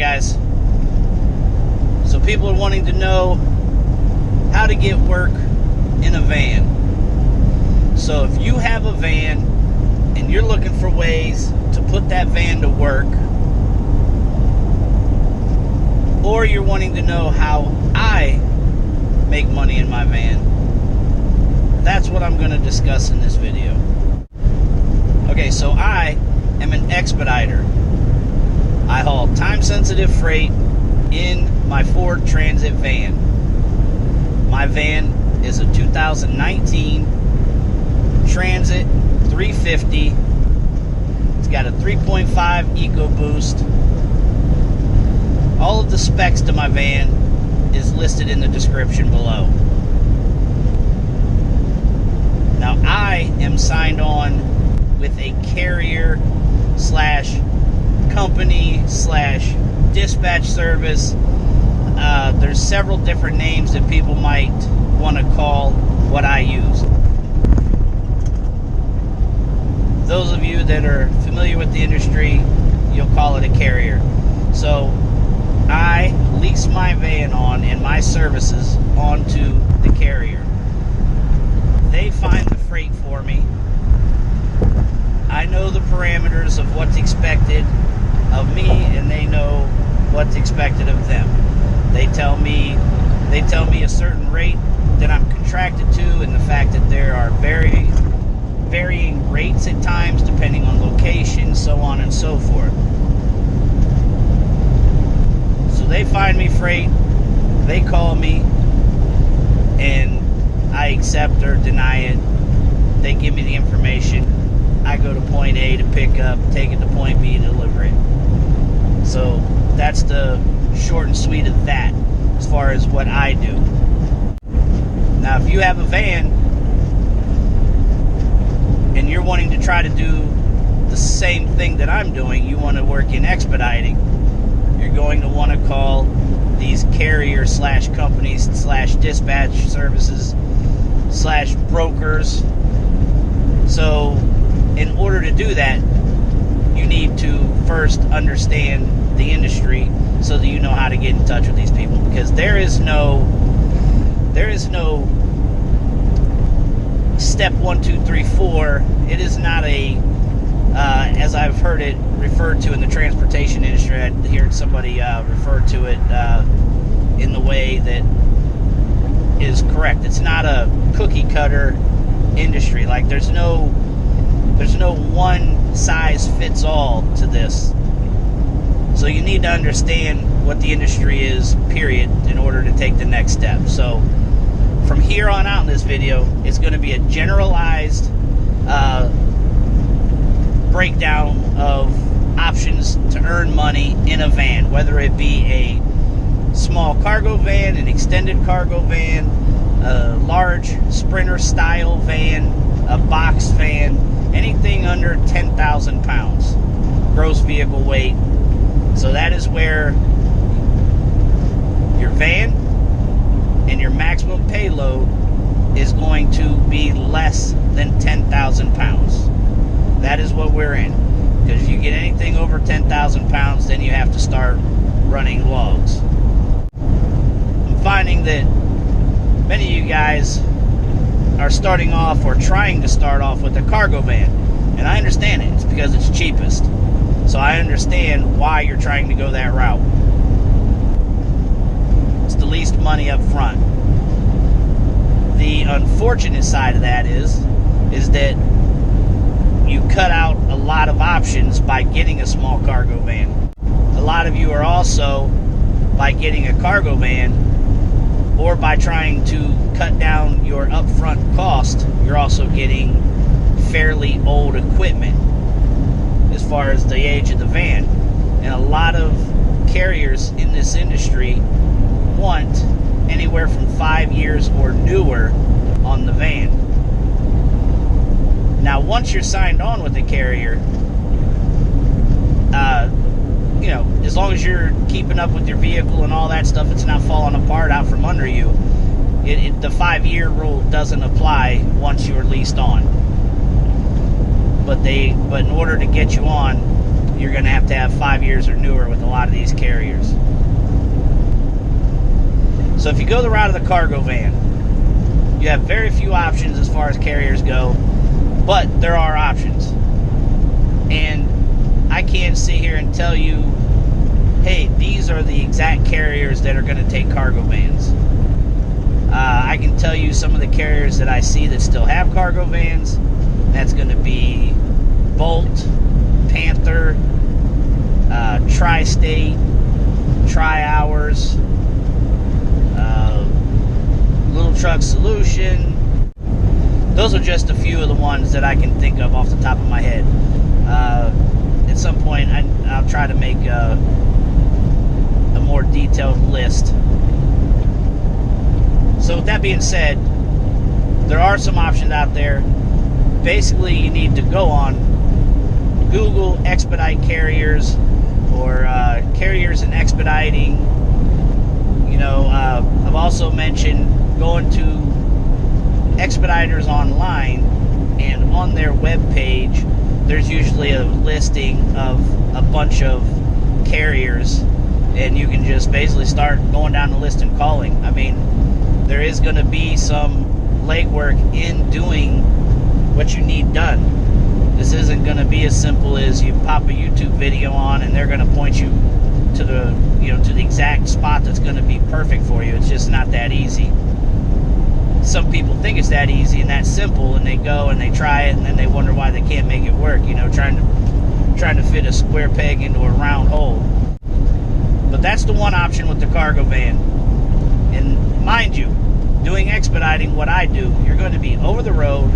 guys. So people are wanting to know how to get work in a van. So if you have a van and you're looking for ways to put that van to work, or you're wanting to know how I make money in my van, that's what I'm going to discuss in this video. Okay, so I am an expediter. I haul time-sensitive freight in my Ford Transit van. My van is a 2019 Transit 350. It's got a 3.5 EcoBoost. All of the specs to my van is listed in the description below. Now, I am signed on with a carrier slash company slash dispatch service. There's several different names that people might want to call what I use. Those of you that are familiar with the industry, you'll call it a carrier. So I lease my van on and my services onto the carrier. They find the freight for me. I know the parameters of what's expected of me, and they know what's expected of them. They tell me a certain rate that I'm contracted to, and the fact that there are varying rates at times depending on location, so on and so forth. So they find me freight, they call me, and I accept or deny it. They give me the information. I go to point A to pick up, take it to point B to deliver it. So that's the short and sweet of that as far as what I do. Now, if you have a van and you're wanting to try to do the same thing that I'm doing, you want to work in expediting, you're going to want to call these carrier slash companies slash dispatch services slash brokers. So in order to do that, you need to first understand the industry so that you know how to get in touch with these people, because there is no step 1, 2, 3, 4. It is not a as I've heard it referred to in the transportation industry. I heard somebody refer to it in the way that is correct. It's not a cookie cutter industry. Like there's no one size fits all to this. So you need to understand what the industry is, period, in order to take the next step. So from here on out in this video, it's going to be a generalized breakdown of options to earn money in a van, whether it be a small cargo van, an extended cargo van, a large Sprinter style van, a box van, anything under 10,000 pounds gross vehicle weight. So that is where your van and your maximum payload is going to be less than 10,000 pounds. That is what we're in. Because if you get anything over 10,000 pounds, then you have to start running logs. I'm finding that many of you guys are starting off or trying to start off with a cargo van. And I understand it. It's because it's cheapest. So I understand why you're trying to go that route. It's the least money up front. The unfortunate side of that is that you cut out a lot of options by getting a small cargo van. A lot of you are also, by getting a cargo van or by trying to cut down your upfront cost, you're also getting fairly old equipment as far as the age of the van. And a lot of carriers in this industry want anywhere from 5 years or newer on the van. Now, once you're signed on with the carrier, as long as you're keeping up with your vehicle and all that stuff, it's not falling apart out from under you, the 5-year rule doesn't apply once you're leased on. But in order to get you on, you're going to have 5 years or newer with a lot of these carriers. So if you go the route of the cargo van, you have very few options as far as carriers go, but there are options. And I can't sit here and tell you, hey, these are the exact carriers that are going to take cargo vans. I can tell you some of the carriers that I see that still have cargo vans. That's going to be Bolt, Panther, Tri-State, Tri-Hours, Little Truck Solution. Those are just a few of the ones that I can think of off the top of my head. At some point, I'll try to make a more detailed list. So with that being said, there are some options out there. Basically, you need to go on Google expedite carriers or carriers and expediting. You know, I've also mentioned going to Expeditors Online, and on their web page there's usually a listing of a bunch of carriers, and you can just basically start going down the list and calling. I mean, there is going to be some legwork in doing what you need done. This isn't going to be as simple as you pop a YouTube video on and they're going to point you to the, you know, to the exact spot that's going to be perfect for you. It's just not that easy. Some people think it's that easy and that simple, and they go and they try it, and then they wonder why they can't make it work. You know, trying to fit a square peg into a round hole. But that's the one option with the cargo van. And mind you, doing expediting, what I do, you're going to be over the road.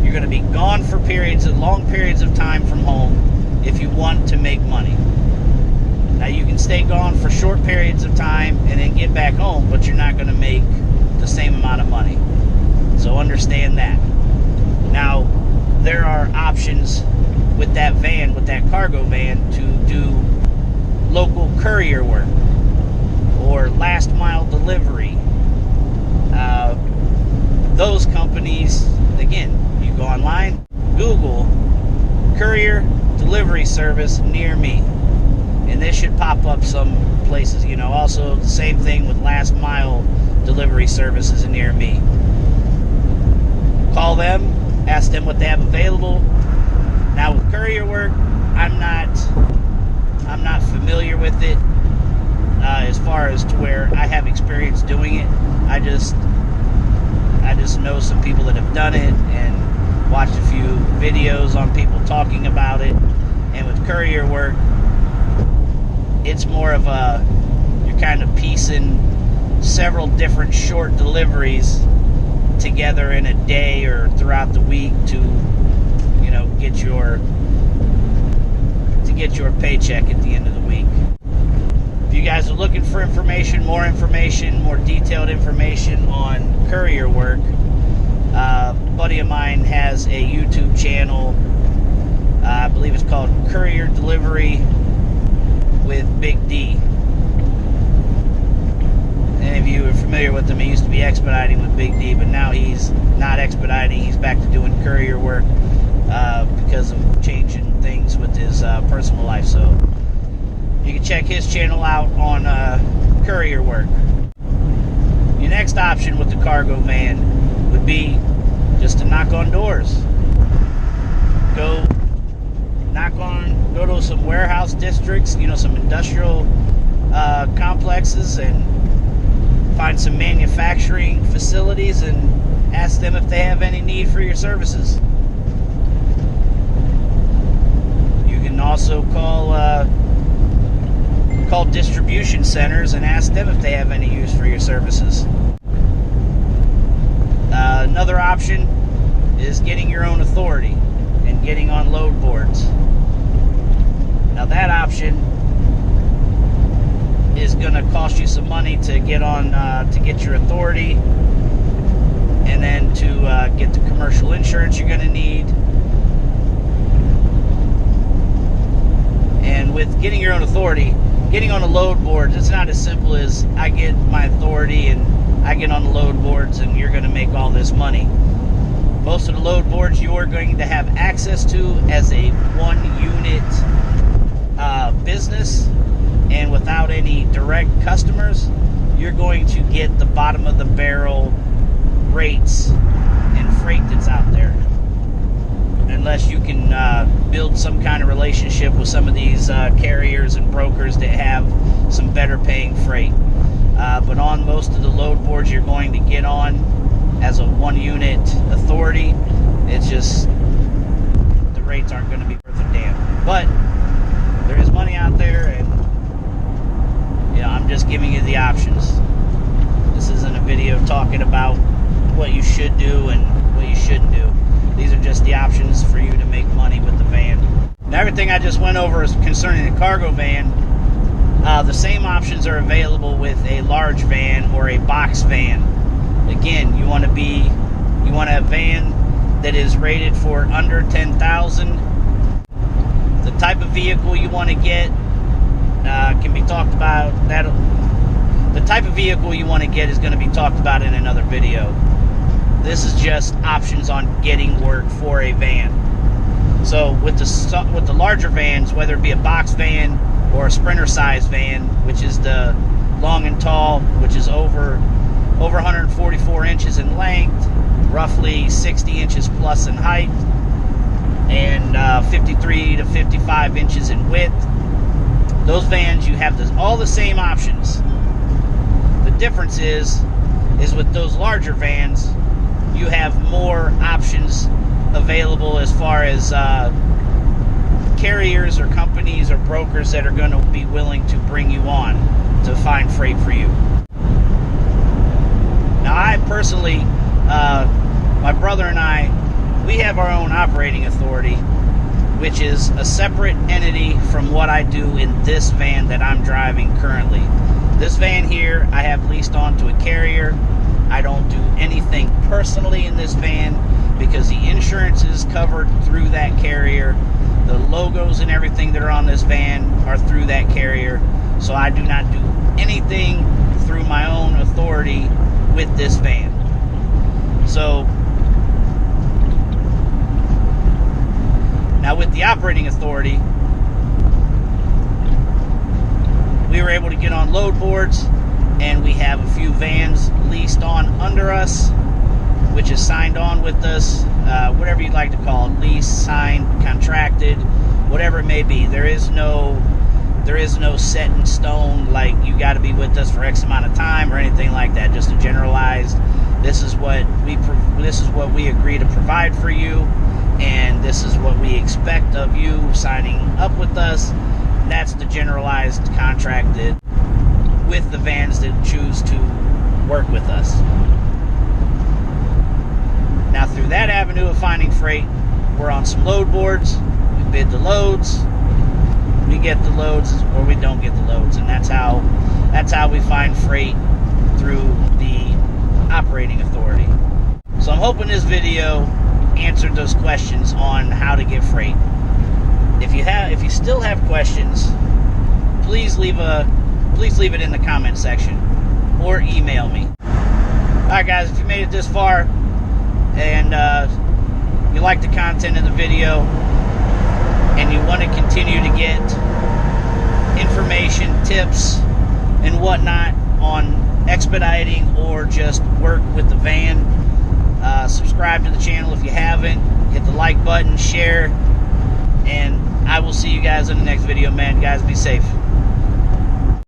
You're going to be gone for long periods of time from home if you want to make money. Now, you can stay gone for short periods of time and then get back home, but you're not going to make the same amount of money. So understand that. Now, there are options with that van, with that cargo van, to do local courier work or last mile delivery. Those companies, again, you go online, Google courier delivery service near me, and this should pop up some places. You know, also the same thing with last mile delivery services near me. Call them, ask them what they have available. Now with courier work, I'm not familiar with it as far as to where I have experience doing it. I just know some people that have done it and watched a few videos on people talking about it. And with courier work, it's more of you're kind of piecing several different short deliveries together in a day or throughout the week to, you know, get your paycheck at the end of the week. If you guys are looking for information, more detailed information on courier work, a buddy of mine has a YouTube channel. I believe it's called Courier Delivery with Big D. Any of you are familiar with him? He used to be expediting with Big D, but now he's not expediting. He's back to doing courier work because of changing things with his personal life. So you can check his channel out on courier work. Your next option with the cargo van would be just to knock on doors. Go to some warehouse districts, you know, some industrial complexes, and find some manufacturing facilities and ask them if they have any need for your services. You can also call distribution centers and ask them if they have any use for your services. Another option is getting your own authority and getting on load boards. Now that option is going to cost you some money to get on, to get your authority, and then to get the commercial insurance you're going to need. And with getting your own authority, getting on a load board, it's not as simple as I get my authority and I get on the load boards and you're going to make all this money. Most of the load boards you're going to have access to as a one unit business and without any direct customers, you're going to get the bottom of the barrel rates and freight that's out there, unless you can build some kind of relationship with some of these carriers and brokers that have some better paying freight. But on most of the load boards you're going to get on as a one unit authority, it's just the rates aren't going to be worth a damn. But there is money out there, and I'm just giving you the options. This isn't a video talking about what you should do and what you shouldn't do. These are just the options for you to make money with the van. Now, everything I just went over is concerning the cargo van. The same options are available with a large van or a box van. Again, you want a van that is rated for under 10,000. The type of vehicle you want to get can be talked about. The type of vehicle you want to get is going to be talked about in another video. This is just options on getting work for a van. So with the larger vans, whether it be a box van or a sprinter size van, which is the long and tall, which is over 144 inches in length, roughly 60 inches plus in height, and 53 to 55 inches in width. Those vans, you have all the same options. The difference is with those larger vans, you have more options available as far as carriers or companies or brokers that are going to be willing to bring you on to find freight for you. Now, I personally, my brother and I, we have our own operating authority, which is a separate entity from what I do in this van that I'm driving currently. This van here, I have leased onto a carrier. I don't do anything personally in this van because the insurance is covered through that carrier. The logos and everything that are on this van are through that carrier. So I do not do anything through my own authority with this van. So now with the operating authority, we were able to get on load boards, and we have a few vans leased on under us, which is signed on with us, whatever you'd like to call it, leased, signed, contracted, whatever it may be. There is no set in stone, like you got to be with us for X amount of time or anything like that. Just a generalized, this is what we agree to provide for you, and this is what we expect of you signing up with us. That's the generalized contracted with the vans that choose to work with us. Now, through that avenue of finding freight, we're on some load boards. We bid the loads. We get the loads, or we don't get the loads, and that's how we find freight through the operating authority. So I'm hoping this video answered those questions on how to get freight. If you still have questions, please leave it in the comment section or email me. Alright guys, if you made it this far and you like the content of the video and you want to continue to get information, tips, and whatnot on expediting or just work with the van, subscribe to the channel if you haven't, hit the like button, share, and I will see you guys in the next video, man. Guys, be safe.